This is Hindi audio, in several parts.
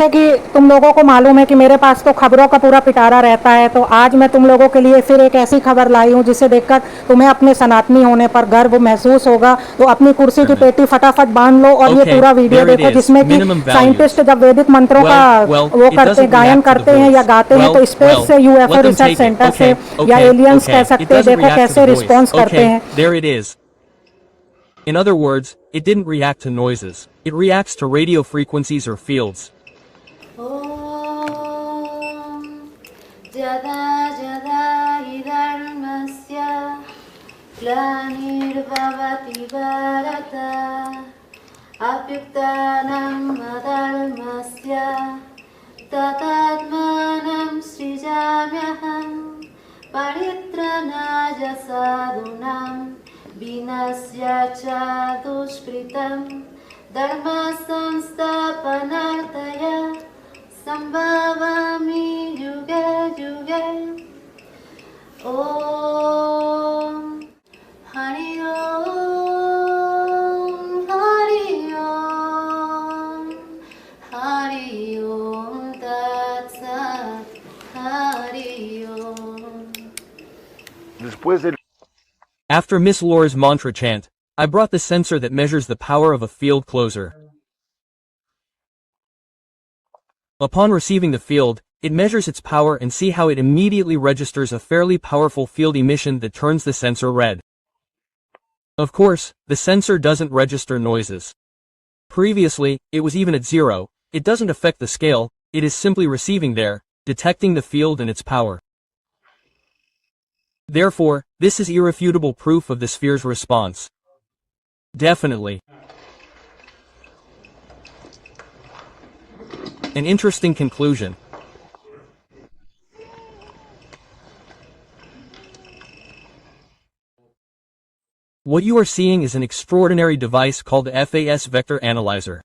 जैसे कि तुम लोगों को मालूम है कि मेरे पास तो खबरों का पूरा पिटारा रहता है, तो आज मैं तुम लोगों के लिए फिर एक ऐसी खबर लाई हूँ जिसे देखकर तुम्हें अपने सनातनी होने पर गर्व महसूस होगा। तो अपनी कुर्सी की पेटी फटाफट बांध लो और ये Okay, पूरा वीडियो there it देखो, is. जिसमें कि Minimum साइंटिस्ट values. जब वैदिक मंत्रों का वो It करते doesn't गायन react to the करते हैं या voice. गाते हैं, तो स्पेस से UFO Let them research take it. Centre से या Okay, एलियंस कह it सकते हैं, doesn't देखो react to कैसे the voice. रिस्पॉन्स करते Okay, हैं। there it is. In other words, it didn't react to noises. It reacts to radio frequencies or fields. ॐ जदा जदा हि धर्मस्य ग्लानिर्भवति भारत अभ्युत्थानं अधर्मस्य तदात्मानं सृजाम्यहं परित्राणाय साधूनां विनाशाय च दुष्कृतं धर्म संस्थापनार्थाय संभवामि युगे युगे। ॐ हरि ओम हरि ओम हरि ओम तत्सत् हरि ओम। After Miss Lore's mantra chant, I brought the sensor that measures the power of a field closer. Upon receiving the field, it measures its power and see how it immediately registers a fairly powerful field emission that turns the sensor red. Of course, the sensor doesn't register noises. Previously, it was even at 0, it doesn't affect the scale, it is simply receiving there, detecting the field and its power. Therefore, this is irrefutable proof of the sphere's response. Definitely. An interesting conclusion. What you are seeing is an extraordinary device called the FAS Vector Analyzer.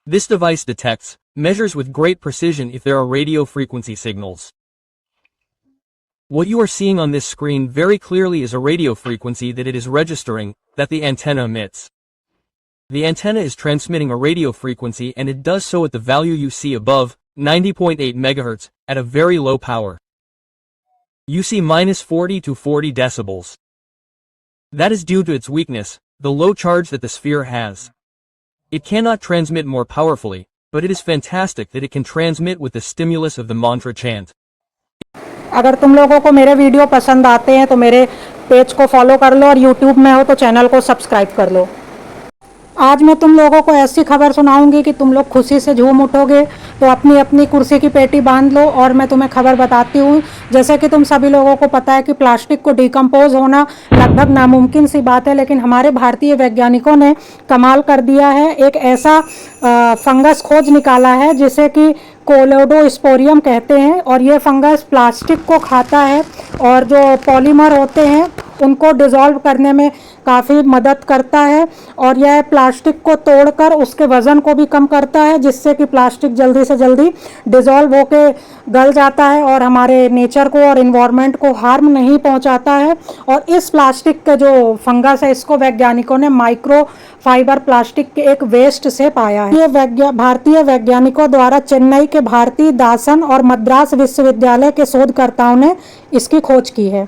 This device detects, measures with great precision if there are radio frequency signals. What you are seeing on this screen very clearly is a radio frequency that it is registering, that the antenna emits. The antenna is transmitting a radio frequency and it does so at the value you see above, 90.8 MHz, at a very low power. You see -40 to 40 decibels. That is due to its weakness, the low charge that the sphere has. It cannot transmit more powerfully, but it is fantastic that it can transmit with the stimulus of the mantra chant. अगर तुम लोगों को मेरे वीडियो पसंद आते हैं तो मेरे पेज को फॉलो कर लो और यूट्यूब में हो तो चैनल को सब्सक्राइब कर लो। आज मैं तुम लोगों को ऐसी खबर सुनाऊंगी कि तुम लोग खुशी से झूम उठोगे। तो अपनी अपनी कुर्सी की पेटी बांध लो और मैं तुम्हें खबर बताती हूँ। जैसे कि तुम सभी लोगों को पता है कि प्लास्टिक को डिकम्पोज होना लगभग नामुमकिन सी बात है, लेकिन हमारे भारतीय वैज्ञानिकों ने कमाल कर दिया है। एक ऐसा फंगस खोज निकाला है जिसे कि कोलेडोस्पोरियम कहते हैं, और ये फंगस प्लास्टिक को खाता है और जो पॉलीमर होते हैं उनको डिज़ोल्व करने में काफ़ी मदद करता है, और यह प्लास्टिक को तोड़कर उसके वज़न को भी कम करता है, जिससे कि प्लास्टिक जल्दी से जल्दी डिज़ोल्व होके गल जाता है और हमारे नेचर को और इन्वायरमेंट को हार्म नहीं पहुंचाता है। और इस प्लास्टिक का जो फंगस है इसको वैज्ञानिकों ने माइक्रो फाइबर प्लास्टिक के एक वेस्ट से पाया है। ये भारतीय वैज्ञानिकों द्वारा चेन्नई के भारती दासन और मद्रास विश्वविद्यालय के शोधकर्ताओं ने इसकी खोज की है।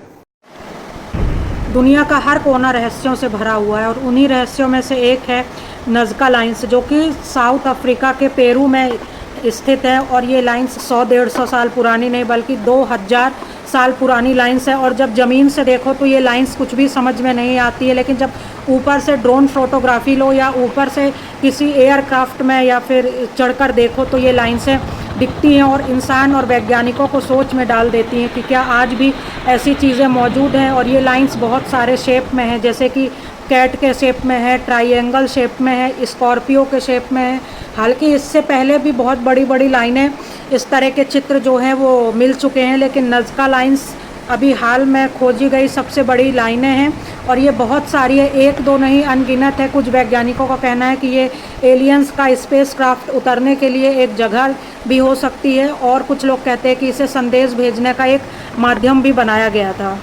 दुनिया का हर कोना रहस्यों से भरा हुआ है और उन्हीं रहस्यों में से एक है नज़का लाइन्स, जो कि साउथ अफ्रीका के पेरू में स्थित है। और ये लाइन्स 100-150 साल पुरानी नहीं बल्कि 2000 साल पुरानी लाइन्स है। और जब ज़मीन से देखो तो ये लाइन्स कुछ भी समझ में नहीं आती है, लेकिन जब ऊपर से ड्रोन फोटोग्राफी लो या ऊपर से किसी एयरक्राफ्ट में या फिर चढ़कर देखो तो ये लाइन्सें दिखती हैं और इंसान और वैज्ञानिकों को सोच में डाल देती हैं कि क्या आज भी ऐसी चीज़ें मौजूद हैं। और ये लाइन्स बहुत सारे शेप में हैं, जैसे कि कैट के शेप में है, ट्रायंगल शेप में है, स्कॉर्पियो के शेप में है। हालांकि इससे पहले भी बहुत बड़ी बड़ी लाइनें इस तरह के चित्र जो हैं वो मिल चुके हैं, लेकिन नज़का लाइन्स अभी हाल में खोजी गई सबसे बड़ी लाइनें हैं। और ये बहुत सारी है, एक दो नहीं अनगिनत है। कुछ वैज्ञानिकों का कहना है कि ये एलियंस का स्पेसक्राफ्ट उतरने के लिए एक जगह भी हो सकती है, और कुछ लोग कहते हैं कि इसे संदेश भेजने का एक माध्यम भी बनाया गया था।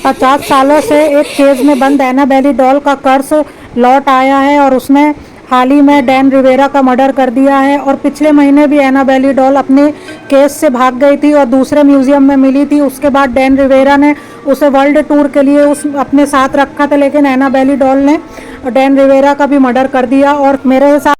50 सालों से एक केज में बंद एनाबेली डॉल का कर्स लौट आया है और उसमें हाल ही में डैन रिवेरा का मर्डर कर दिया है। और पिछले महीने भी एनाबेली डॉल अपने केस से भाग गई थी और दूसरे म्यूजियम में मिली थी। उसके बाद डैन रिवेरा ने उसे वर्ल्ड टूर के लिए अपने साथ रखा था, लेकिन एनाबेली डॉल ने डैन रिवेरा का भी मर्डर कर दिया। और मेरे हिसाब